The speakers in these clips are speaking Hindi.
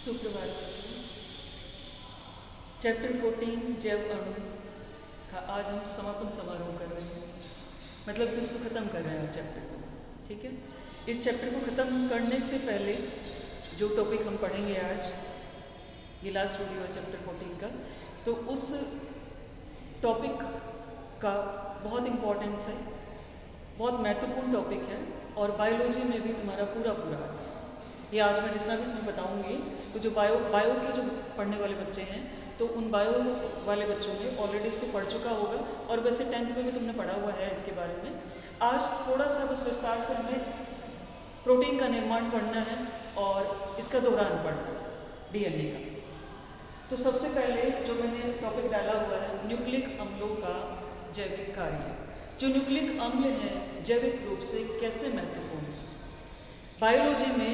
सुप्रभात। चैप्टर 14 जैव अणु का आज हम समापन समारोह कर रहे हैं, मतलब कि उसको ख़त्म कर रहे हैं चैप्टर को। ठीक है, इस चैप्टर को ख़त्म करने से पहले जो टॉपिक हम पढ़ेंगे आज, ये लास्ट वीडियो है चैप्टर 14 का, तो उस टॉपिक का बहुत इम्पोर्टेंस है, बहुत महत्वपूर्ण टॉपिक है और बायोलॉजी में भी तुम्हारा पूरा आता है। ये आज मैं जितना भी तुम्हें बताऊंगी, तो जो बायो के जो पढ़ने वाले बच्चे हैं, तो उन बायो वाले बच्चों ने ऑलरेडी इसको पढ़ चुका होगा और वैसे 10th में भी तुमने पढ़ा हुआ है इसके बारे में। आज थोड़ा सा बस विस्तार से हमें प्रोटीन का निर्माण पढ़ना है और इसका दौरान पढ़ना है, डीएनए का। तो सबसे पहले जो मैंने टॉपिक डाला हुआ है, न्यूक्लिक अम्लों का जैविक कार्य। जो न्यूक्लिक अम्ल हैं जैविक रूप से कैसे महत्वपूर्ण है बायोलॉजी में,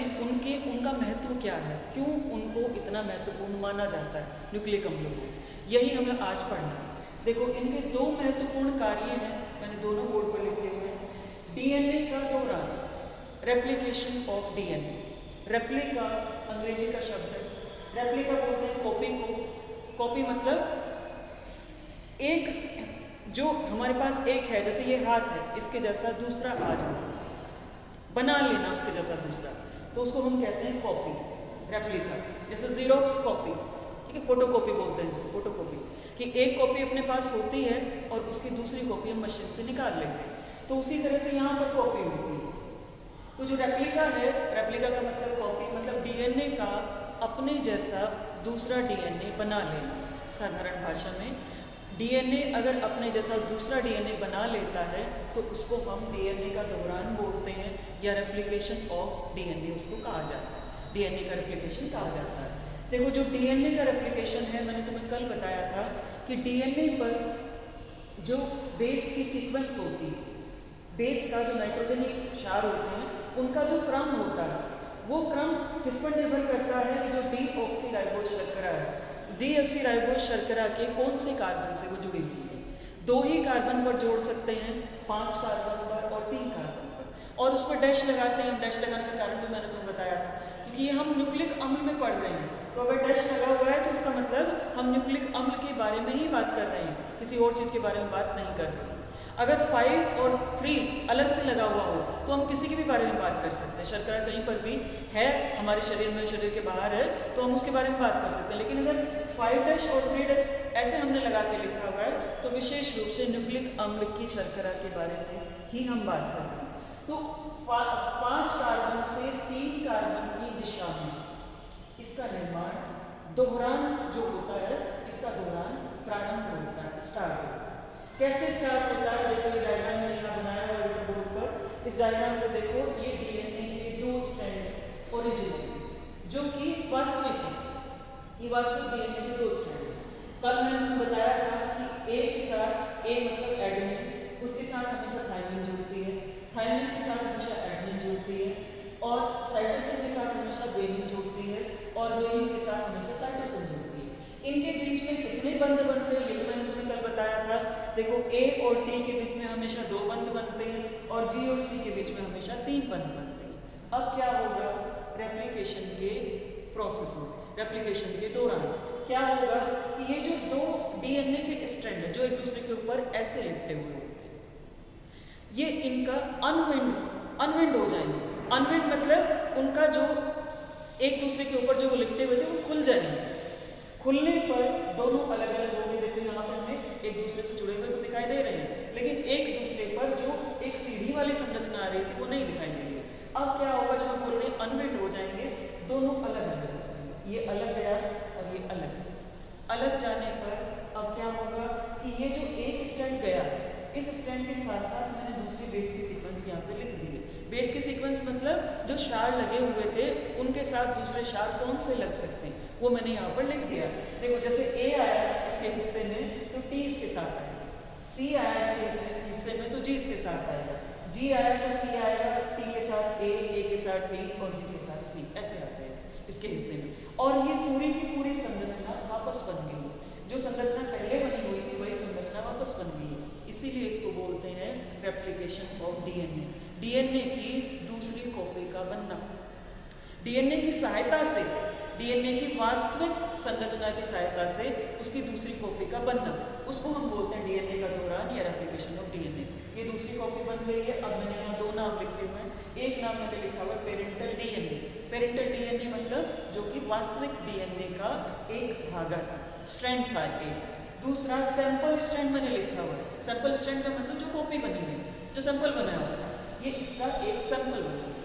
उनका महत्व क्या है, क्यों उनको इतना महत्वपूर्ण माना जाता है न्यूक्लिक अम्लों को, यही हमें आज पढ़ना है। देखो, इनके दो महत्वपूर्ण कार्य हैं, मैंने दोनों बोर्ड पर लिखे हुए हैं। डीएनए का दौरान, रेप्लिकेशन ऑफ डीएनए। रेप्लिका अंग्रेजी का शब्द है, रेप्लिका बोलते हैं कॉपी को। कॉपी मतलब एक, जो हमारे पास एक है, जैसे ये हाथ है, इसके जैसा दूसरा आ जाए, बना लेना उसके जैसा दूसरा, तो उसको हम कहते हैं कॉपी, रेप्लिका। जैसे जीरोक्स कॉपी, ठीक है, फोटो कॉपी बोलते हैं जिसको, फोटो कॉपी, कि एक कॉपी अपने पास होती है और उसकी दूसरी कॉपी हम मशीन से निकाल लेते हैं, तो उसी तरह से यहाँ पर कॉपी होती है। तो जो रेप्लिका है, रेप्लिका का मतलब कॉपी, मतलब डीएनए का अपने जैसा दूसरा डीएनए बना लेना। साधारण भाषा में डीएनए अगर अपने जैसा दूसरा डीएनए बना लेता है तो उसको हम डीएनए का दौरान बोलते हैं, या रेप्लिकेशन ऑफ डीएनए उसको कहा जाता है, डीएनए का रेप्लिकेशन कहा जाता है। देखो, जो डीएनए का रेप्लिकेशन है, मैंने तुम्हें कल बताया था कि डीएनए पर जो बेस की सीक्वेंस होती है, बेस का जो नाइट्रोजनी क्षार होते हैं, उनका जो क्रम होता है, वो क्रम किस पर निर्भर करता है कि जो डीऑक्सीराइबोज शर्करा है, डीऑक्सीराइबोज शर्करा के कौन से कार्बन से वो जुड़ी हुई है। 2 ही कार्बन पर जोड़ सकते हैं, 5 कार्बन पर और 3 कार्बन पर, और उस पर डैश लगाते हैं। डैश लगाने का कारण भी मैंने तुम्हें बताया था, क्योंकि ये हम न्यूक्लिक अम्ल में पढ़ रहे हैं, तो अगर डैश लगा हुआ है तो इसका मतलब हम न्यूक्लिक अम्ल के बारे में ही बात कर रहे हैं, किसी और चीज़ के बारे में बात नहीं कर रहे हैं। अगर 5 और 3 अलग से लगा हुआ हो तो हम किसी के भी बारे में बात कर सकते हैं। शर्करा कहीं पर भी है हमारे शरीर में, शरीर के बाहर है, तो हम उसके बारे में बात कर सकते हैं। लेकिन अगर 5' और 3' ऐसे हमने लगा के लिखा हुआ है, तो विशेष रूप से न्यूक्लिक अम्ल की शर्करा के बारे में ही हम बात कर रहे हैं। तो 5 कार्बन से 3 कार्बन की दिशा में इसका निर्माण, दोहरान जो होता है, इसका दोहरान प्रारंभ होता है, स्टार्ट होता है। कैसे स्टार्ट होता है? देखो, ये डायग्राम मैंने यहाँ बनाया हुआ है बोर्ड पर। इस डायग्राम को देखो, ये डीएनए के 2 स्ट्रैंड ओरिजिनल, जो कि वास्तविक है, ये वास्तविक डीएनए के 2 स्ट्रैंड। कल मैंने तुम्हें बताया था कि ए के साथ, ए मतलब एडेनिन, उसके साथ हमेशा थायमिन जुड़ती है, थायमिन के साथ हमेशा एडेनिन जुड़ती है, और साइटोसिन के साथ हमेशा गुआनिन जुड़ती है, और गुआनिन के साथ हमेशा साइटोसिन जुड़ती है। इनके बीच में कितने बंध बनते हैं, ये मैंने तुम्हें कल बताया था। देखो, ए और टी के बीच में हमेशा 2 बंध बनते हैं, और जी और सी के बीच में हमेशा 3 बंध बनते हैं। अब क्या होगा? रेप्लिकेशन के प्रोसेस में, रेप्लिकेशन के दौरान क्या होगा कि ये जो 2 डीएनए के स्ट्रैंड है, जो एक दूसरे के ऊपर ऐसे लिपटे हुए होते हैं, ये इनका अनविंड हो जाएंगे। अनविंड मतलब उनका जो एक दूसरे के ऊपर जो लिपटे हुए थे वो खुल जाएंगे। खुलने पर दोनों अलग अलग होंगे। देखो, यहाँ पे हमें एक दूसरे से जुड़े हुए तो दिखाई दे रहे हैं, लेकिन एक दूसरे पर जो एक सीधी वाली संरचना आ रही थी वो नहीं दिखाई दे रही है। अब क्या होगा? जब हम बोल रहे हैं अनविंड हो जाएंगे, दोनों अलग अलग हो जाएंगे। ये अलग गया और ये अलग गया। अलग जाने पर अब क्या होगा कि ये जो एक स्ट्रैंड गया, इस स्ट्रैंड के साथ साथ मैंने दूसरी बेस की सीक्वेंस यहाँ पे लिख दी है। बेस की सीक्वेंस मतलब जो क्षार लगे हुए थे उनके साथ दूसरे क्षार कौन से लग सकते हैं, वो मैंने यहाँ पर लिख दिया। देखो, जैसे ए आया इसके हिस्से में तो टी इसके साथ आएगा, सी आया इसके हिस्से में तो जी इसके साथ आएगा, जी आया तो सी आएगा, टी के साथ ए के साथ टी और जी के साथ सी, ऐसे आ जाएगा इसके हिस्से में। और ये पूरी की पूरी संरचना वापस बन गई है। जो संरचना पहले बनी हुई थी वही संरचना वापस बन गई है, इसीलिए इसको बोलते हैं रेप्लिकेशन ऑफ डीएनए, डीएनए की दूसरी कॉपी का बनना। डीएनए की सहायता से डीएनए की वास्तविक संरचना की सहायता से उसकी दूसरी कॉपी का बनना, उसको हम बोलते हैं डीएनए का दौरान या रेप्लिकेशन ऑफ डीएनए। ये दूसरी कॉपी बन गई है। अब मैंने यहाँ दो नाम लिखे हुए हैं। एक नाम मैंने लिखा हुआ पेरेंटल डीएनए। पेरेंटल डीएनए मतलब जो कि वास्तविक डीएनए का एक भाग था, स्ट्रैंड था एक। दूसरा सैंपल स्ट्रैंड मैंने लिखा हुआ है। सैंपल स्ट्रैंड का मतलब जो कॉपी बनी हुई, जो सैंपल बना है उसका, ये इसका एक सैंपल बना है।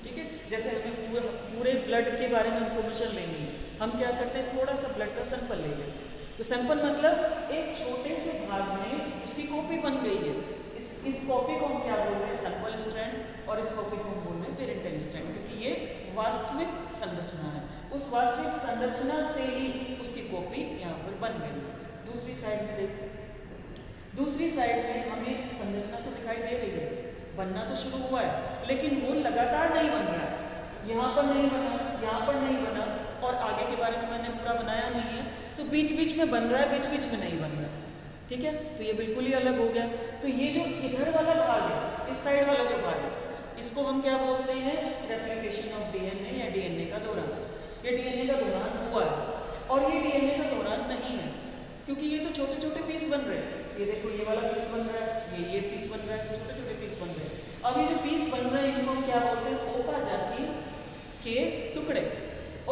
ठीक है, जैसे हमें पूरे ब्लड के बारे में इंफॉर्मेशन लेनी है, हम क्या करते हैं, थोड़ा सा ब्लड का सैंपल ले लेते हैं। तो सैंपल मतलब एक छोटे से भाग में उसकी कॉपी बन गई है। इस कॉपी को हम क्या बोल रहे हैं, सैंपल स्ट्रैंड, और इस कॉपी को हम बोल रहे हैं पेरेंटल स्ट्रैंड, क्योंकि ये वास्तविक संरचना है। उस वास्तविक संरचना से ही उसकी कॉपी यहाँ पर बन गई है। दूसरी साइड में देखो, दूसरी साइड में हमें संरचना तो दिखाई दे रही है, बनना तो शुरू हुआ है, लेकिन वो लगातार नहीं बन रहा है। यहाँ पर नहीं बना, यहाँ पर नहीं बना, और आगे के बारे में मैंने पूरा बनाया नहीं है, तो बीच बीच में बन रहा है, बीच बीच में नहीं बन रहा है। ठीक है, तो ये बिल्कुल ही अलग हो गया। तो ये जो इधर वाला भाग है, इस साइड वाला जो भाग है, इसको हम क्या बोलते हैं, रेप्लिकेशन ऑफ डीएनए या डीएनए का दौरान। ये डीएनए का दौरान हुआ है, और ये डीएनए का दौरान नहीं है, क्योंकि ये तो छोटे छोटे पीस बन रहे हैं। ये देखो, ये वाला पीस बन रहा है, ये पीस बन रहा है, तो छोटे छोटे पीस बन रहे हैं। अब ये जो पीस बन रहे हैं, इनको हम क्या बोलते हैं, ओकाजाकी के टुकड़े,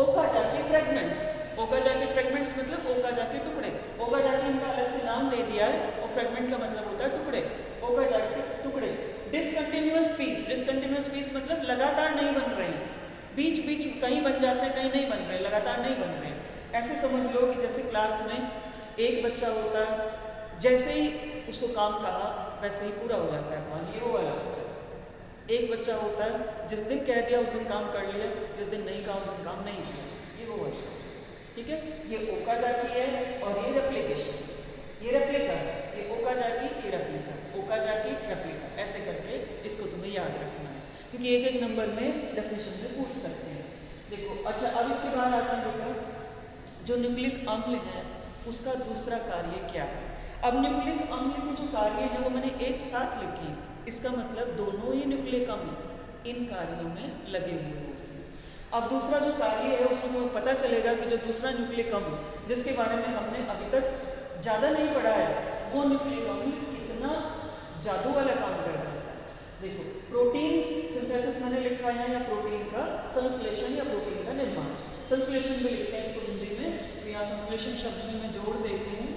ओकाजाकी फ्रेगमेंट्स। ओकाजाकी फ्रेगमेंट्स मतलब ओकाजाकी टुकड़े। ओकाजाकी इनका अलग से नाम दे दिया है, और फ्रेगमेंट का मतलब होता है टुकड़े। ओकाजाकी टुकड़े। डिसकंटिन्यूअस पीस, डिसकंटिन्यूअस पीस मतलब लगातार नहीं बन रहे हैं, बीच बीच कहीं बन जाते हैं, कहीं नहीं बन रहे, लगातार नहीं बन रहे। ऐसे समझ लो कि जैसे क्लास में एक बच्चा होता है, जैसे ही उसको काम कहा वैसे ही पूरा हो जाता है काम, ये वो वाला बच्चा। एक बच्चा होता है, जिस दिन कह दिया उस दिन काम कर लिया, जिस दिन नहीं कहा उस दिन काम नहीं किया, ये वो वाला बच्चा। ठीक है, ये ओकाजाकी है, और ये रेप्लिकेशन, ये रेप्लिका है। ये ओकाजाकी, ये रेप्लिका, ओकाजाकी रेप्लिका, ऐसे करके इसको तुम्हें याद रखना है, क्योंकि एक एक नंबर में डेफिनेशन में पूछ सकते हैं। देखो, अच्छा, अब इसके बाद आता है बेटा, जो न्यूक्लिक अम्ल है उसका दूसरा कार्य क्या है। अब न्यूक्लिक अम्ल के जो कार्य हैं वो मैंने एक साथ लिखी, इसका मतलब दोनों ही न्यूक्लिक अम्ल इन कार्यों में लगे हुए होते हैं। अब दूसरा जो कार्य है उसमें तुम्हें पता चलेगा कि जो दूसरा न्यूक्लिक अम्ल जिसके बारे में हमने अभी तक ज़्यादा नहीं पढ़ा है, वो न्यूक्लिक अम्ल कितना जादू वाला काम करता है। देखो, प्रोटीन सिंथेसिस मैंने लिखा है, या प्रोटीन का संश्लेषण या प्रोटीन का निर्माण। संश्लेषण में लिखते हैं इसको हिंदी में, तो यहाँ संश्लेषण शब्द में मैं जोड़ देती हूँ।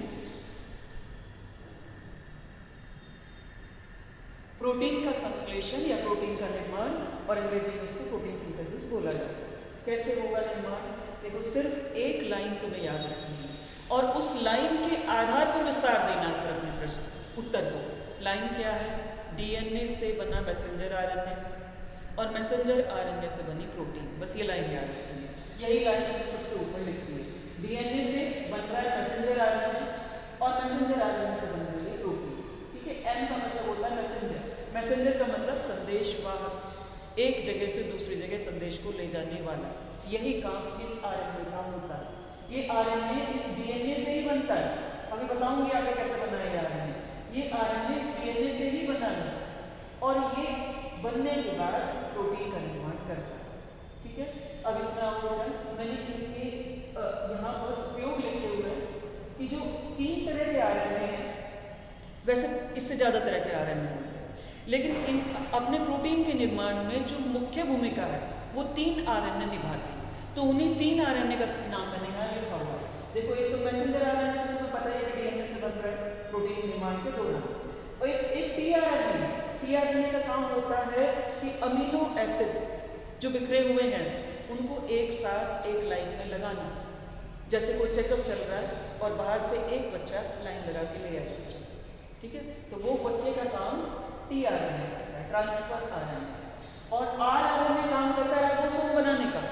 प्रोटीन का संश्लेषण या प्रोटीन का निर्माण, और अंग्रेजी में इसको प्रोटीन सिंथेसिस बोला जाता है। कैसे होगा निर्माण, देखो, सिर्फ एक लाइन तुम्हें याद रखनी है, और उस लाइन के आधार पर विस्तार देना है फिर अपने प्रश्न उत्तर को। लाइन क्या है, डीएनए से बना मैसेंजर आरएनए, और मैसेंजर आरएनए से बनी प्रोटीन, बस ये लाइन याद रखनी है। यही लाइन हमने सबसे ऊपर लिखी है, डीएनए से बन रहा है मैसेंजर आरएनए, और मैसेंजर आरएनए से बन रही है प्रोटीन। ठीक है, एम का मतलब होता है मैसेंजर। मैसेंजर का मतलब संदेशवाहक, एक जगह से दूसरी जगह संदेश को ले जाने वाला। यही काम इस आरएनए का होता है। ये आरएनए इस डीएनए से ही बनता है, अभी बताऊंगी आगे कैसे बना है आरएनए। ये आरएनए इस डीएनए से ही बना है, और ये बनने के बाद प्रोटीन का निर्माण करता है। ठीक है, अब इसमें आपको मैंने इनके यहाँ पर उपयोग लिखे हुए हैं कि जो 3 तरह के आरएनए हैं, वैसे इससे ज़्यादा तरह के आरएनए होते हैं, लेकिन इन अपने प्रोटीन के निर्माण में जो मुख्य भूमिका है वो 3 आरएनए निभाते हैं। तो उन्हीं 3 आरएनए का नाम मैंने यहाँ लिखा हुआ है। देखो, एक तो मैसेंजर आरएनए, तो पता है कि डीएनए से बन रहा है प्रोटीन निर्माण के दौरान, और एक टीआरएनए। टीआरएनए का काम होता है कि अमीनो एसिड जो बिखरे हुए हैं उनको एक साथ एक लाइन में लगाना। जैसे कोई चेकअप चल रहा है और बाहर से एक बच्चा लाइन लगा के ले आया, ठीक है, तो वो बच्चे का काम टीआरएनए करता है, ट्रांसफर आरएनए। और आरएनए काम करता है राइबोसोम बनाने का।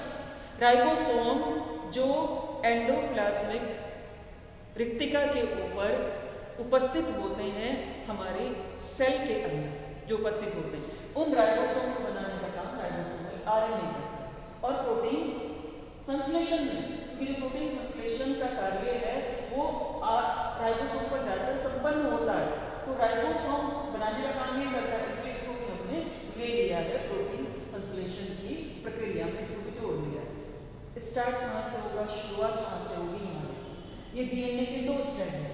राइबोसोम जो एंडोप्लाज्मिक रिक्तिका के ऊपर उपस्थित होते हैं, हमारे सेल के अंदर जो उपस्थित होते हैं, उन राइबोसोम को बनाने का काम राइबोसोमल आरएनए करता है। और प्रोटीन संश्लेषण में, क्योंकि जो प्रोटीन संश्लेषण का कार्य है वो राइबोसोम पर जाकर संपन्न होता है, तो राइबोसोम बनाने का काम ये करता है, इसलिए इसको भी हमने ले लिया है प्रोटीन संश्लेषण की प्रक्रिया में, इसको भी जोड़ लिया है। स्टार्ट कहाँ से शुरुआत कहाँ से होगी, यहाँ पे। ये डीएनए के 2 स्ट्रैंड हैं,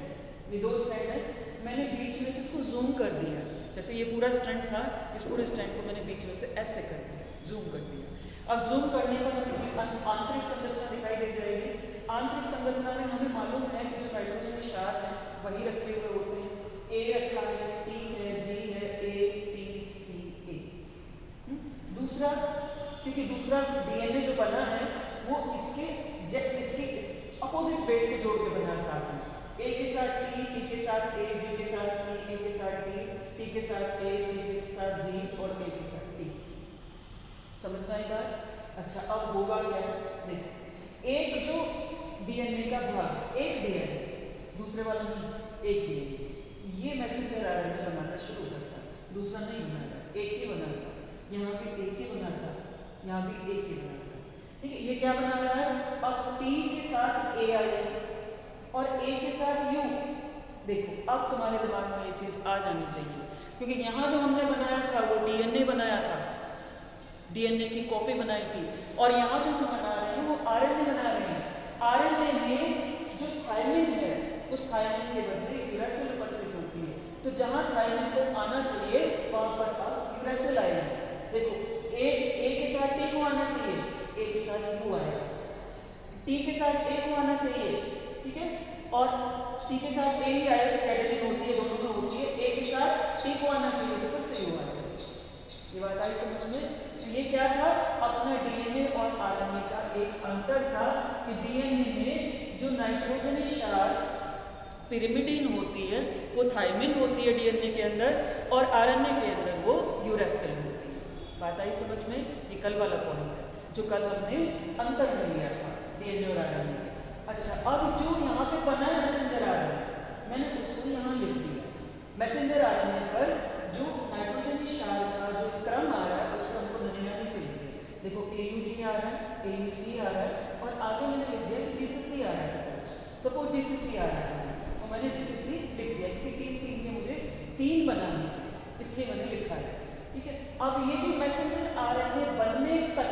ये 2 स्ट्रैंड है। मैंने बीच में से इसको जूम कर दिया, जैसे ये पूरा स्ट्रैंड था, इस पूरे स्ट्रैंड को मैंने बीच में से ऐसे कर दिया, जूम कर दिया। अब जूम करने पर हमें आंतरिक संरचना दिखाई दे जाएगी। आंतरिक संरचना में हमें मालूम है कि जो नाइट्रोजन के क्षार हैं वही रखे हुए होते हैं। ए रखा है, टी है, जी है, ए टी सी ए। दूसरा, क्योंकि दूसरा डीएनए जो बना है वो इसके अपोजिट बेस को जोड़ के बना साथ में। ए के साथ टी के साथ ए, जी के साथ सी, ए के साथ टी के साथ ए, सी के साथ जी और ए के साथ टी। समझ में आई बात? अच्छा, अब होगा क्या, देखो, एक जो डीएनए का भाग, एक डीएनए, दूसरे वाला नहीं, एक डीएनए, ये मैसेंजर आरएनए बनाना शुरू करता, दूसरा नहीं बनाता, एक ही बनाता, यहाँ भी एक ही बनाता, यहाँ भी एक ही बनाता। ठीक है, ये क्या बना रहा है, अब टी के साथ ए आया और ए के साथ यू। देखो, अब तुम्हारे दिमाग में ये चीज आ जानी चाहिए, क्योंकि यहाँ जो हमने बनाया था वो डीएनए बनाया था, डीएनए की कॉपी बनाई थी, और यहाँ जो हम बना रहे हैं वो आरएनए बना रहे हैं। आरएनए में जो थायमिन है उस थायमिन के बदले यूरेसिल उपस्थित होती है, तो जहाँ थायमिन को आना चाहिए वहाँ पर अब यूरेसिल आएगा। देखो, ए के साथ टी को आना चाहिए, ए के साथ यू आएगा, टी के साथ ए को आना चाहिए, ठीक है, और टी के साथ ए ही आएगा तो कैडेलिन होती है, दोनों में होती है, ए के साथ टी को आना चाहिए तो फिर से यू आएगा। ये बात आई समझ में? तो ये क्या था, अपना डीएनए और आरएनए का एक अंतर था कि डीएनए में जो नाइट्रोजनी क्षार पिरिमिडीन होती है वो थायमिन होती है डीएनए के अंदर, और आरएनए के अंदर वो यूरेसिल होती है। बात आई समझ में? ये कल वाला पॉइंट है जो कल हमने अंतर में लिया था डीएनए और आरएनए के। अच्छा, अब जो यहाँ पे बना है मैसेंजर आरएनए, मैंने उसको यहाँ लिख दिया। मैसेंजर आरएनए पर जो नाइट्रोजन क्षार का जो क्रम आ रहा है उसको हमको ननीना नहीं चाहिए। देखो, AUG आ रहा है, AUC आ रहा है, और आगे मैंने लिख दिया कि GCC आ रहा है। सपोज GCC आ रहा है तो मैंने GCC लिख दिया, क्योंकि 3 के मुझे 3 बनाने थे, इसलिए मैंने लिखा है। ठीक है, अब ये जो मैसेंजर आरएनए बनने तक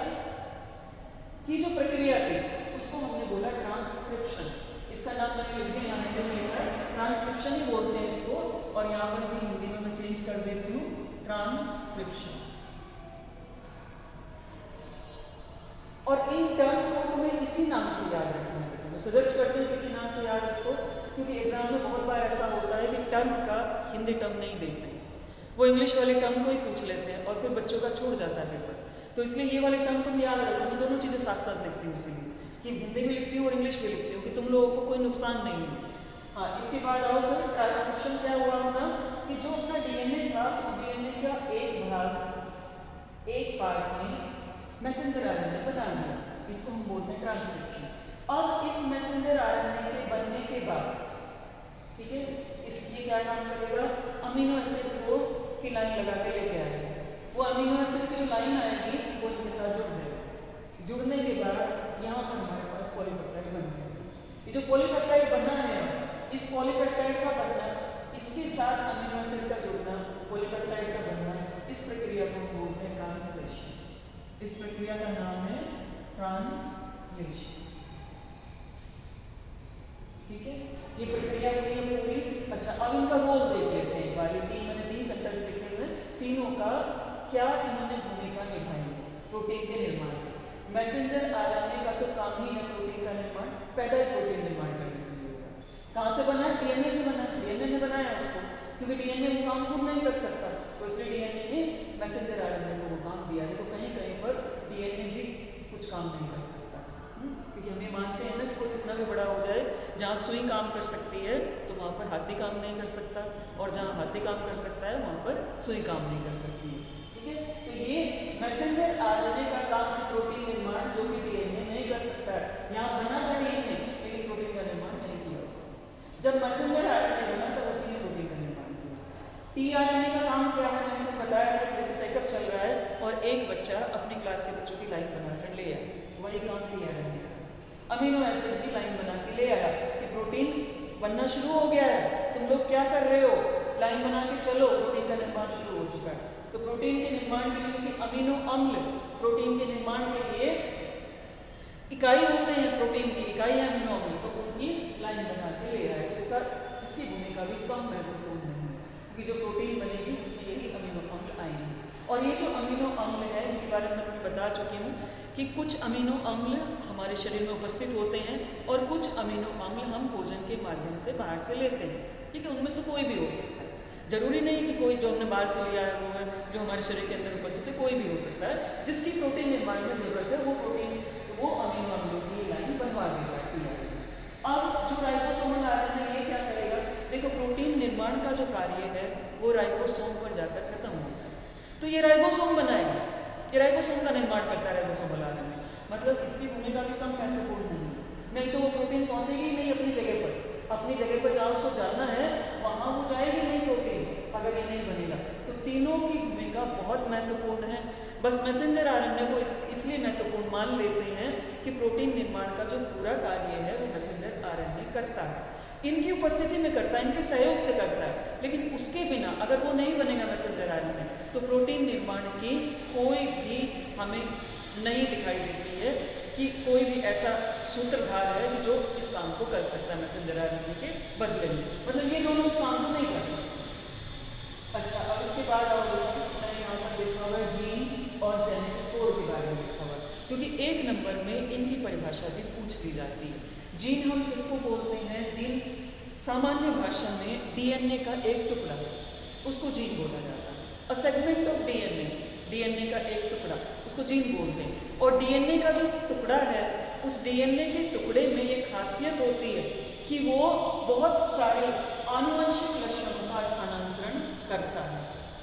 की जो प्रक्रिया थी उसको हमने बोला ट्रांसक्रिप्शन। इसका नाम मैंने लिख दिया, यहाँ हिंदी में लिखा है ट्रांसक्रिप्शन ही बोलते हैं इसको, और यहाँ पर भी हिंदी में मैं चेंज कर देती हूँ ट्रांसक्रिप्शन। और इन टर्म को तुम्हें इसी नाम से याद रखना है, मैं सजेस्ट करती हूँ किसी नाम से याद रखो, क्योंकि एग्जाम में बहुत बार ऐसा होता है कि टर्म का हिंदी टर्म नहीं देते, वो इंग्लिश वाले टर्म को ही पूछ लेते हैं और फिर बच्चों का छूट जाता है पेपर। तो इसलिए ये वाले टर्म तुम याद रखो, मैं दोनों चीज़ें साथ साथ लिखती हूँ, इसीलिए कि हिंदी में लिखती हूँ और इंग्लिश में लिखती हूँ कि तुम लोगों को कोई नुकसान नहीं है। हाँ, इसके बाद आओ फिर ट्रांसक्रिप्शन क्या हुआ अपना, कि जो अपना डीएनए था उस डीएनए का एक भाग एक पार्ट में मैसेंजर आरएनए बना लिया, इसको हम बोलते हैं ट्रांसक्रिप्शन। अब इस मैसेंजर आरएनए के बनने के बाद, ठीक है, इसलिए क्या काम करेगा, अमीनो एसिड को की लाइन लगा के लेके आएगा। वो अमीनो एसिड की जो लाइन आएगी वो इनके साथ जुड़ जाएगी। जुड़ने के बाद यहाँ पर हमारे पास पॉलीपेप्टाइड बन जाएगा। ये जो पॉलीपेप्टाइड बना है, इस पॉलीपेप्टाइड का बनना, इसके साथ अमीनो एसिड का जुड़ना, पॉलीपेप्टाइड का बनना, इस प्रक्रिया को हम बोलते हैं ट्रांसलेशन। इस प्रक्रिया का नाम है ट्रांसलेशन। ठीक है, ये प्रक्रिया हुई है पूरी। अच्छा, अब इनका रोल देख लेते हैं एक बार। ये मैंने 3 सेंटेंस लिखे हुए, तीनों का क्या इन्होंने भूमिका निभाई है प्रोटीन के निर्माण में। मैसेंजर आरएनए का तो काम ही है प्रोटीन का निर्माण, पैदा प्रोटीन निर्माण करने के लिए होगा। कहाँ से बना है? डीएनए से बना है, डीएनए ने बनाया उसको, क्योंकि डीएनए वो काम खुद नहीं कर सकता, तो इसलिए डीएनए ने मैसेंजर आरएनए को वो काम दिया। देखो, कहीं कहीं पर डीएनए भी कुछ काम नहीं कर सकता, क्योंकि हम ये मानते हैं ना कि कोई कितना भी बड़ा हो जाए, जहाँ सुई काम कर सकती है तो वहाँ पर हाथी काम नहीं कर सकता, और जहाँ हाथी काम कर सकता है वहाँ पर सुई काम नहीं कर सकती है। ठीक है, तो ये मैसेंजर आरएनए का काम है प्रोटीन निर्माण, जो कि डीएनए नहीं कर सकता है। यहाँ बना था डीएनए, लेकिन प्रोटीन का निर्माण नहीं किया उसने। जब मैसेंजर आरएनए बना तब उसी ने प्रोटीन का निर्माण किया। टीआरएनए का काम क्या है, मैंने तो बताया था, जैसे चेकअप चल रहा है और एक बच्चा अपनी क्लास के बच्चों की लाइन बनाकर ले आया, वही काम टीआरएनए का। अमीनो एसिड की लाइन बना के ले आया कि प्रोटीन बनना शुरू हो गया है, तुम लोग क्या कर रहे हो, लाइन बना के चलो, प्रोटीन का निर्माण शुरू हो चुका है। तो प्रोटीन के निर्माण के लिए अमीनो अम्ल प्रोटीन के निर्माण के लिए इकाई होते हैं, प्रोटीन की इकाइयां क्योंकि जो प्रोटीन बनेगी उसमें यही अमीनो अम्ल आएंगे। और ये जो अमीनो अम्ल है इनके बारे में मैं तुम्हें बता चुकी हूँ कि कुछ अमीनो अम्ल हमारे शरीर में उपस्थित होते हैं और कुछ अमीनो अम्ल हम भोजन के माध्यम से बाहर से लेते हैं। ठीक है, उनमें से कोई भी हो सकता है, जरूरी नहीं कि कोई जो हमने बाहर से लिया है वो है जो हमारे शरीर के अंदर उपस्थित है, कोई भी हो सकता है। जिसकी प्रोटीन निर्माण में जरूरत है वो प्रोटीन वो अमीनो अम्लों की लाइन बनवा देगा। अब जो राइबोसोमल आरएनए है ये क्या करेगा, देखो प्रोटीन निर्माण का जो कार्य है वो राइबोसोम पर जाकर खत्म होता है, तो ये राइबोसोम बनाएगा, ये राइबोसोम का निर्माण करता है राइबोसोमल आरएनए। मतलब इसकी भूमिका भी कम महत्वपूर्ण नहीं है, नहीं तो वो प्रोटीन पहुंचेगी ही नहीं अपनी जगह पर जहाँ उसको जाना है वहाँ वो जाएगी नहीं प्रोटीन अगर ये नहीं बनेगा। तो तीनों की भूमिका बहुत महत्वपूर्ण है। बस मैसेंजर आरएनए को इसलिए महत्वपूर्ण मान लेते हैं कि प्रोटीन निर्माण का जो पूरा कार्य है वो मैसेंजर आरएनए करता है, इनकी उपस्थिति में करता है, इनके सहयोग से करता है। लेकिन उसके बिना अगर वो नहीं बनेगा मैसेंजर आरएनए तो प्रोटीन निर्माण की कोई भी हमें नहीं दिखाई देती है कि कोई भी ऐसा सूत्रधार है कि जो इस काम को कर सकता है मैसेंजर आरएनए के बदले में, मतलब ये दोनों उस काम को नहीं कर सकते। अच्छा, अब इसके बाद और मैंने यहाँ पर देखा हुआ जीन और जेनेटिक कोड के बारे में लिखा हुआ, क्योंकि 1 नंबर में इनकी परिभाषा भी पूछ ली जाती है। जीन हम किसको बोलते हैं, जीन सामान्य भाषा में डीएनए का एक टुकड़ा उसको जीन बोला जाता है। अ सेगमेंट ऑफ डीएनए का एक टुकड़ा उसको जीन बोलते हैं। और डीएनए का जो टुकड़ा है उस डीएनए के टुकड़े में ये खासियत होती है कि वो बहुत सारे आनुवंशिक लक्षणों का स्थानांतरण करता है,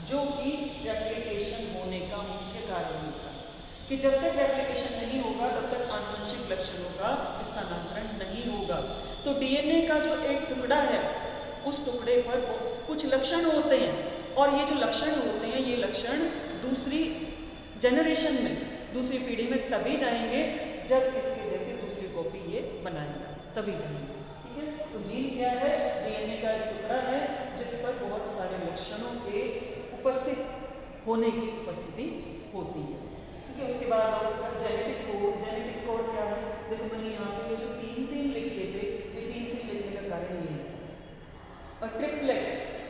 जो कि रेप्लिकेशन होने का मुख्य कारण होता है कि जब तक रेप्लिकेशन नहीं होगा तब तक आनुवंशिक लक्षणों का स्थानांतरण नहीं होगा। तो डीएनए का जो एक टुकड़ा है उस टुकड़े पर कुछ लक्षण होते हैं और ये जो लक्षण होते हैं ये लक्षण दूसरी जनरेशन में, दूसरी पीढ़ी में तभी जाएंगे जब इसके जैसे दूसरी कॉपी ये बनाएगा, तभी जाएंगे। ठीक है, तो जीन क्या है, डीएनए का एक टुकड़ा है जिस पर बहुत सारे लक्षणों के उपस्थित होने की उपस्थिति होती है। ठीक है, उसके बाद जेनेटिक कोड क्या है, देखो मैंने यहाँ पे जो 3 लिखे थे, ये 3 लिखने का कारण ये है। और ट्रिपलेट,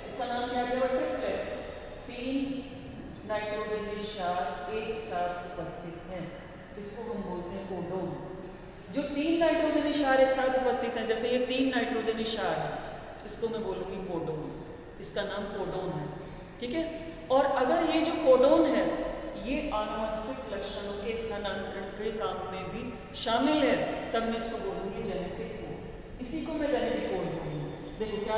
इसका नाम क्या है, ट्रिपलेट, 3 नाइट्रोजन क्षार एक साथ उपस्थित हैं, इसको हम बोलते हैं कोडोन। जो 3 नाइट्रोजन क्षार एक साथ उपस्थित हैं, जैसे ये 3 नाइट्रोजन क्षार है, इसको मैं बोलूँगी कोडोन, इसका नाम कोडोन है। ठीक है, और अगर ये जो कोडोन है ये आनुवंशिक लक्षणों के स्थानांतरण के काम में भी शामिल है, तब मैं इसको बोलूँगी जेनेटिक कोड, इसी को मैं जेनेटिक कोड बोलूँगी। देखो क्या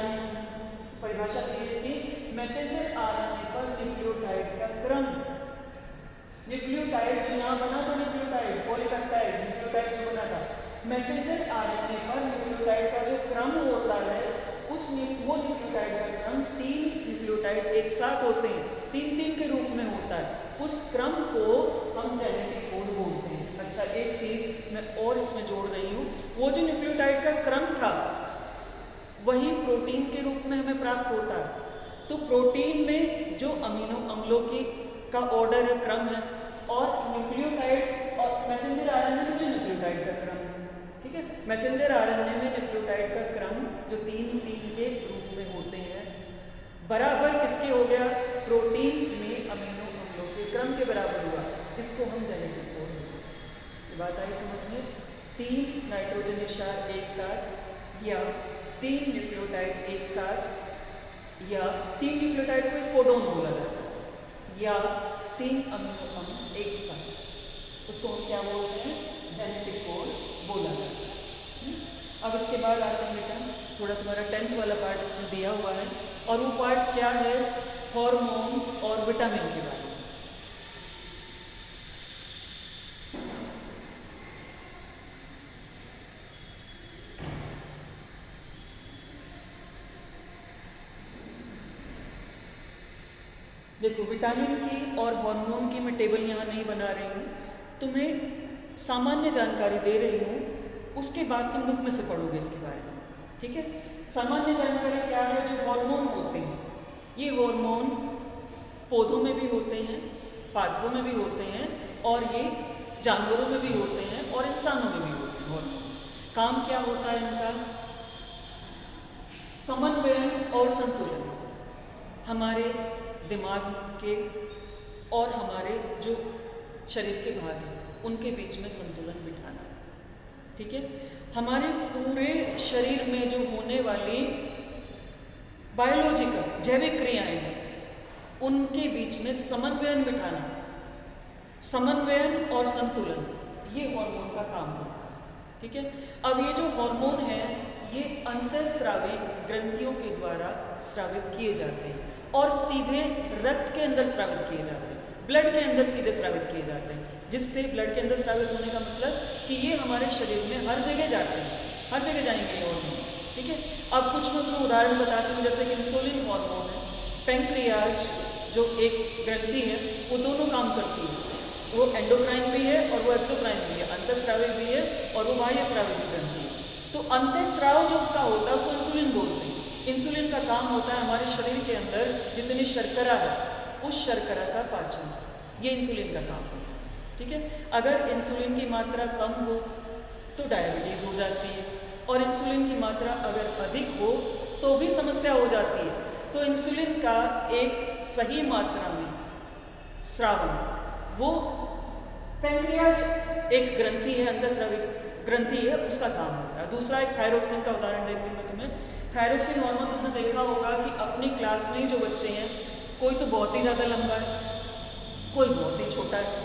परिभाषा है इसकी, मैसेंजर आरएनए पर न्यूक्लियोटाइड का क्रम, न्यूक्लियोटाइड जो यहाँ बना था, न्यूक्लियोटाइड पॉलीपेप्टाइड न्यूक्लियोटाइड जो बना था, मैसेंजर आरएनए पर न्यूक्लियोटाइड का जो क्रम होता है वो न्यूक्लियोटाइड का क्रम 3 न्यूक्लियोटाइड एक साथ होते हैं, 3 के रूप में होता है, उस क्रम को हम जेनेटिक कोड बोलते हैं। अच्छा, एक चीज मैं और इसमें जोड़ रही हूँ, वो जो न्यूक्लियोटाइड का क्रम था वही प्रोटीन के रूप में हमें प्राप्त होता है। तो प्रोटीन में जो अमीनो अम्लों की का ऑर्डर है, क्रम है, और न्यूक्लियोटाइड और मैसेंजर आरएनए में जो न्यूक्लियोटाइड का क्रम है। ठीक है, मैसेंजर आरएनए में न्यूक्लियोटाइड का क्रम जो 3 के रूप में होते हैं बराबर किसके हो गया, प्रोटीन में अमीनो अम्लों के क्रम के बराबर हुआ, इसको हम जेनेटिक कोड बोलते हैं। ये बात आई समझ में, 3 नाइट्रोजन क्षार एक साथ या 3 न्यूक्लियोटाइड एक साथ, या 3 न्यूक्लियोटाइड को एक कोडोन बोला जाता है, या 3 अमीनो अम्ल एक साथ, उसको हम क्या बोलते हैं, जेनेटिक कोड बोला जाता है। अब इसके बाद आते हैं बेटा, थोड़ा तुम्हारा 10th वाला पार्ट इसमें दिया हुआ है, और वो पार्ट क्या है, हार्मोन और विटामिन के बारे में। देखो, विटामिन की और हार्मोन की मैं टेबल यहाँ नहीं बना रही हूँ, तुम्हें सामान्य जानकारी दे रही हूँ, उसके बाद तुम बुक में से पढ़ोगे इसके बारे में। ठीक है, सामान्य जानकारी क्या है, जो हार्मोन होते हैं, ये हार्मोन पौधों में भी होते हैं, पादपों में भी होते हैं, और ये जानवरों में भी होते हैं, और इंसानों में भी होते हैं। हार्मोन काम क्या होता है इनका, समन्वयन और संतुलन। हमारे दिमाग के और हमारे जो शरीर के भाग हैं उनके बीच में संतुलन बिठाना। ठीक है, हमारे पूरे शरीर में जो होने वाली बायोलॉजिकल जैविक क्रियाएं हैं उनके बीच में समन्वयन बिठाना। समन्वयन और संतुलन ये हार्मोन का काम होता है। ठीक है, अब ये जो हार्मोन है ये अंतःस्रावी ग्रंथियों के द्वारा स्रावित किए जाते हैं और सीधे रक्त के अंदर स्रावित किए जाते हैं, ब्लड के अंदर सीधे स्रावित किए जाते हैं। जिससे ब्लड के अंदर स्रावित होने का मतलब कि ये हमारे शरीर में हर जगह जाते हैं, हर जगह जाएंगे ये हार्मोन। ठीक है, अब कुछ मैं तुम्हें उदाहरण बताती हूँ, जैसे कि इंसुलिन हार्मोन है, पेंक्रियाज जो एक ग्रंथि है वो दोनों काम करती है, वो एंडोक्राइन भी है और वो एक्सोक्राइन भी है, अंतःस्रावी भी है और वो बाह्य स्रावी भी ग्रंथि है। तो अंतःस्राव जो उसका होता है उसको इंसुलिन बोलते हैं। इंसुलिन का काम होता है हमारे शरीर के अंदर जितनी शर्करा है उस शर्करा का पाचन, ये इंसुलिन का काम है। ठीक है, अगर इंसुलिन की मात्रा कम हो तो डायबिटीज हो जाती है और इंसुलिन की मात्रा अगर अधिक हो तो भी समस्या हो जाती है। तो इंसुलिन का एक सही मात्रा में स्रावन, वो पेंक्रियाज एक ग्रंथि है, अंतःस्रावी ग्रंथि है, उसका काम होता है। दूसरा एक थायरोक्सिन का उदाहरण देती हूँ मैं तुम्हें। थायरोक्सिन हार्मोन तुमने देखा होगा कि अपनी क्लास में जो बच्चे हैं कोई तो बहुत ही ज़्यादा लंबा है, कोई बहुत ही छोटा है,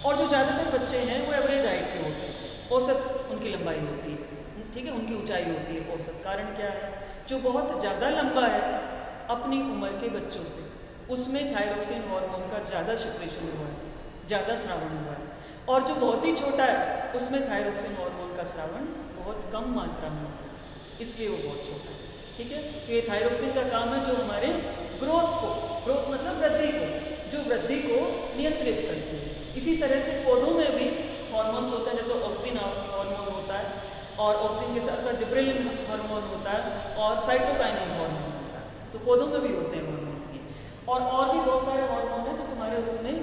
और जो ज़्यादातर बच्चे हैं वो एवरेज हाइट के होते हैं, औसत उनकी लंबाई होती है। ठीक है, उनकी ऊंचाई होती है औसत। कारण क्या है, जो बहुत ज़्यादा लंबा है अपनी उम्र के बच्चों से, उसमें थायरोक्सिन हार्मोन का ज़्यादा सिक्रेशन हुआ है, ज़्यादा स्रावन हुआ है, और जो बहुत ही छोटा है उसमें थायरोक्सिन हार्मोन का स्रावन बहुत कम मात्रा में हुआ है, इसलिए वो बहुत छोटा है। ठीक है, तो ये थायरोक्सिन का काम है जो हमारे ग्रोथ को, ग्रोथ मतलब वृद्धि को, जो वृद्धि को नियंत्रित करती है। इसी तरह से पौधों में भी हार्मोन्स होते हैं, जैसे ऑक्सिन हार्मोन होता है और ऑक्सिन के साथ साथ जिब्रेलिन हार्मोन होता है और साइटोकाइनिन हार्मोन होता है। तो पौधों में भी होते हैं हार्मोन्स ही, और भी बहुत सारे हार्मोन हैं। तो तुम्हारे उसमें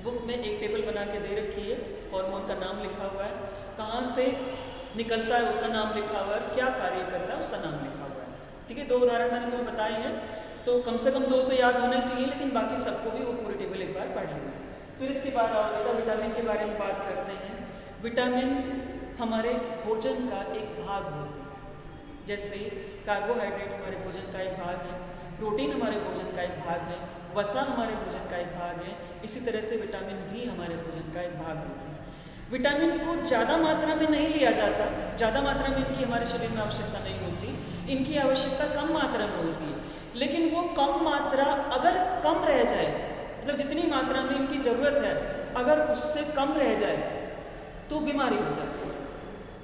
बुक में एक टेबल बना के दे रखी है, हार्मोन का नाम लिखा हुआ है, कहाँ से निकलता है उसका नाम लिखा हुआ है, क्या कार्य करता है उसका नाम लिखा हुआ है। ठीक है, 2 उदाहरण मैंने तुम्हें बताए हैं, तो कम से कम 2 तो याद होने चाहिए, लेकिन बाकी सबको भी वो पूरी टेबल एक बार पढ़ लेना। फिर इसके बाद आओ बेटा विटामिन के बारे में बात करते हैं। विटामिन हमारे भोजन का एक भाग होते हैं, जैसे कार्बोहाइड्रेट हमारे भोजन का एक भाग है, प्रोटीन हमारे भोजन का एक भाग है, वसा हमारे भोजन का एक भाग है। इसी तरह से विटामिन भी हमारे भोजन का एक भाग होते हैं। विटामिन को ज़्यादा मात्रा में नहीं लिया जाता, ज़्यादा मात्रा में इनकी हमारे शरीर में आवश्यकता नहीं होती, इनकी आवश्यकता कम मात्रा में होती है। लेकिन वो कम मात्रा अगर कम रह जाए, मतलब जितनी मात्रा में इनकी ज़रूरत है अगर उससे कम रह जाए तो बीमारी हो जाती है।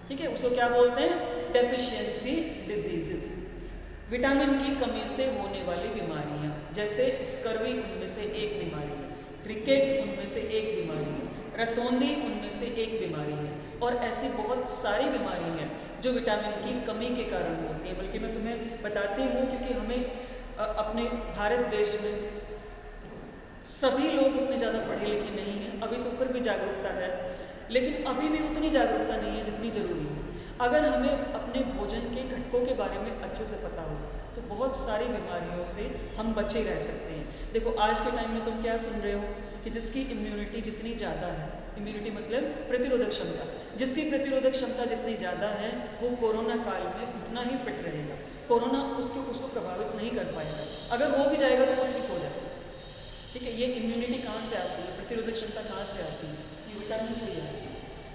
ठीक है, उसको क्या बोलते हैं, डेफिशिएंसी डिजीजेस। विटामिन की कमी से होने वाली बीमारियां, जैसे स्कर्वी उनमें से एक बीमारी है, रिकेट उनमें से एक बीमारी है, रतौंधी उनमें से एक बीमारी है, और ऐसी बहुत सारी बीमारी हैं जो विटामिन की कमी के कारण होती है। बल्कि मैं तुम्हें बताती हूँ क्योंकि हमें अपने भारत देश में सभी लोग उतने ज़्यादा पढ़े लिखे नहीं हैं, अभी तो फिर भी जागरूकता है, लेकिन अभी भी उतनी जागरूकता नहीं है जितनी ज़रूरी है। अगर हमें अपने भोजन के घटकों के बारे में अच्छे से पता हो तो बहुत सारी बीमारियों से हम बचे रह सकते हैं। देखो आज के टाइम में तुम क्या सुन रहे हो कि जिसकी इम्यूनिटी जितनी ज़्यादा है, इम्यूनिटी मतलब प्रतिरोधक क्षमता, जिसकी प्रतिरोधक क्षमता जितनी ज़्यादा है वो कोरोना काल में उतना ही फिट रहेगा, कोरोना उसको प्रभावित नहीं कर पाएगा, अगर हो भी जाएगा तो वो ठीक हो जाएगा। ठीक है, ये इम्यूनिटी कहाँ से आती है, प्रतिरोधक क्षमता कहाँ से आती है, ये विटामिन से ही आती है।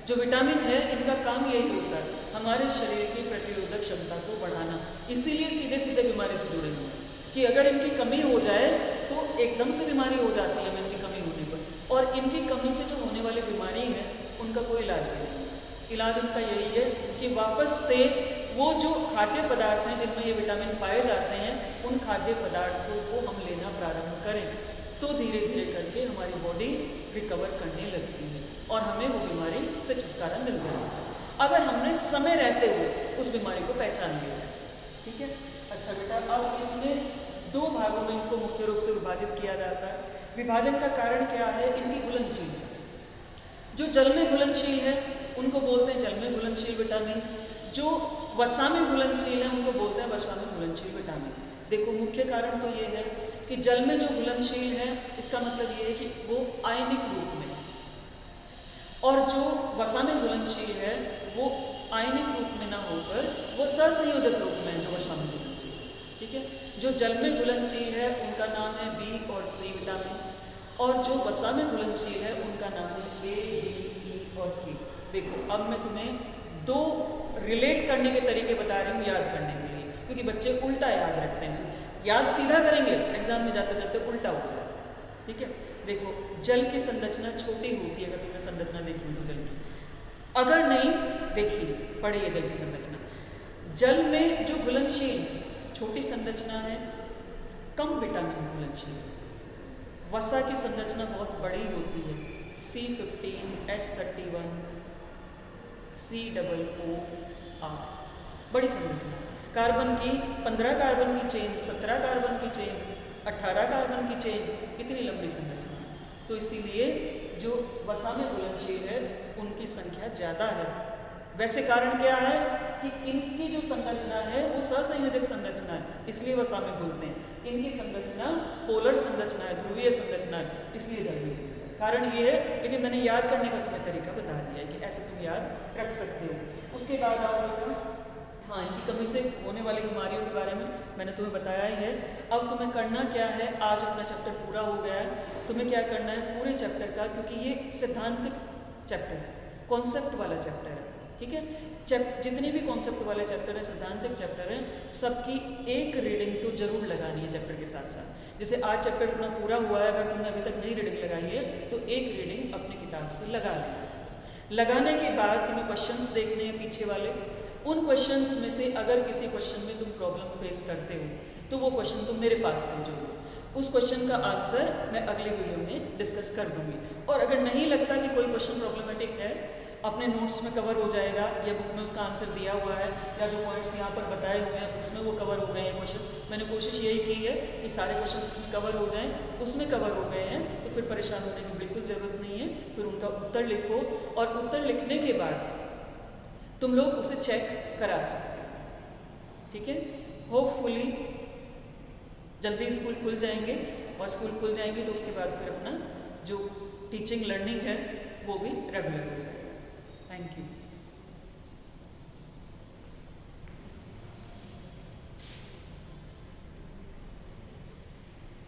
जो विटामिन है इनका काम यही होता है हमारे शरीर की प्रतिरोधक क्षमता को बढ़ाना, इसीलिए सीधे सीधे बीमारी से जुड़े हुए हैं कि अगर इनकी कमी हो जाए तो एकदम से बीमारी हो जाती है इनकी कमी होने पर, और इनकी कमी से जो होने वाली बीमारी है उनका कोई इलाज नहीं है। इलाज उनका यही है कि वापस से वो जो खाद्य पदार्थ हैं जिनमें ये विटामिन पाए जाते हैं उन खाद्य पदार्थों को हम लेना प्रारंभ करें तो धीरे धीरे करके हमारी बॉडी रिकवर करने लगती है और हमें वो बीमारी से छुटकारा मिल जाएगा अगर हमने समय रहते हुए उस बीमारी को पहचान लिया है। ठीक है, अच्छा बेटा, अब इसमें 2 भागों में इनको मुख्य रूप से विभाजित किया जाता है। विभाजन का कारण क्या है, इनकी घुलनशील, जो जल में घुलनशील है उनको बोलते हैं जल में घुलनशील विटामिन, जो वसा में घुलनशील है उनको बोलते हैं वसा में घुलनशील विटामिन। देखो मुख्य कारण तो ये है कि जल में जो घुलनशील है, इसका मतलब ये है कि वो आयनिक रूप में, और जो वसा में घुलनशील है वो आयनिक रूप में ना होकर वो सहसंयोजक रूप में है, जो वसा में घुलनशील है। ठीक है, जो जल में घुलनशील है उनका नाम है बी और सी विटामिन, और जो वसा में घुलनशील है उनका नाम है ए, बी, ई और के। देखो अब मैं तुम्हें दो रिलेट करने के तरीके बता रही हूँ याद करने के लिए, क्योंकि बच्चे उल्टा याद रखते हैं, याद सीधा करेंगे, एग्जाम में जाते जाते उल्टा होता है। ठीक है, देखो जल की संरचना छोटी होती है, अगर तुमने संरचना देखी तो जल की, अगर नहीं देखी पढ़िए जल की संरचना। जल में जो घुलनशील छोटी संरचना है, कम विटामिन घुलनशील। वसा की संरचना बहुत बड़ी होती है, C15, H31, COO, बड़ी संरचना। कार्बन की 15 कार्बन की चेन, 17 कार्बन की चेन, 18 कार्बन की चेन, इतनी लंबी संरचना। तो इसीलिए जो वसा में घुलनशील है उनकी संख्या ज़्यादा है। वैसे कारण क्या है कि इनकी जो संरचना है वो सहसंयोजक संरचना है, इसलिए वसा में घुलते हैं। इनकी संरचना पोलर संरचना है, ध्रुवीय संरचना है, इसलिए जल्दी कारण ये है। लेकिन मैंने याद करने का तुम्हें तरीका बता दिया है कि ऐसे तुम याद रख सकते हो। उसके बाद आओ बेटा, हाँ इनकी कमी से होने वाली बीमारियों के बारे में मैंने तुम्हें बताया ही है। अब तुम्हें करना क्या है, आज अपना चैप्टर पूरा हो गया है, तुम्हें क्या करना है पूरे चैप्टर का, क्योंकि ये सिद्धांतिक चैप्टर है, कॉन्सेप्ट वाला चैप्टर है। ठीक है, जितने भी कॉन्सेप्ट वाले चैप्टर है, सिद्धांतिक चैप्टर है, सबकी एक रीडिंग तो जरूर लगानी है चैप्टर के साथ साथ। जैसे आज चैप्टर अपना पूरा हुआ है, अगर तुमने अभी तक नहीं रीडिंग लगाई है तो एक रीडिंग अपनी किताब से लगा लेना। लगाने के बाद तुम्हें क्वेश्चंस देखने हैं पीछे वाले, उन क्वेश्चंस में से अगर किसी क्वेश्चन में तुम प्रॉब्लम फेस करते हो तो वो क्वेश्चन तुम मेरे पास भेजोगे, उस क्वेश्चन का आंसर मैं अगले वीडियो में डिस्कस कर दूंगी। और अगर नहीं लगता कि कोई क्वेश्चन प्रॉब्लमेटिक है, अपने नोट्स में कवर हो जाएगा या बुक में उसका आंसर दिया हुआ है या जो पॉइंट्स यहाँ पर बताए हुए हैं उसमें वो कवर हो गए हैं क्वेश्चंस। मैंने कोशिश यही की है कि सारे क्वेश्चंस इसमें कवर हो जाएं, उसमें कवर हो गए हैं तो फिर परेशान होने की बिल्कुल ज़रूरत नहीं है। फिर उनका उत्तर लिखो, और उत्तर लिखने के बाद तुम लोग उसे चेक करा सकते हो। ठीक है, होपफुली जल्दी स्कूल खुल जाएंगे, और स्कूल खुल जाएंगे तो उसके बाद फिर अपना जो टीचिंग लर्निंग है वो भी रेगुलर हो जाएगा। Thank you.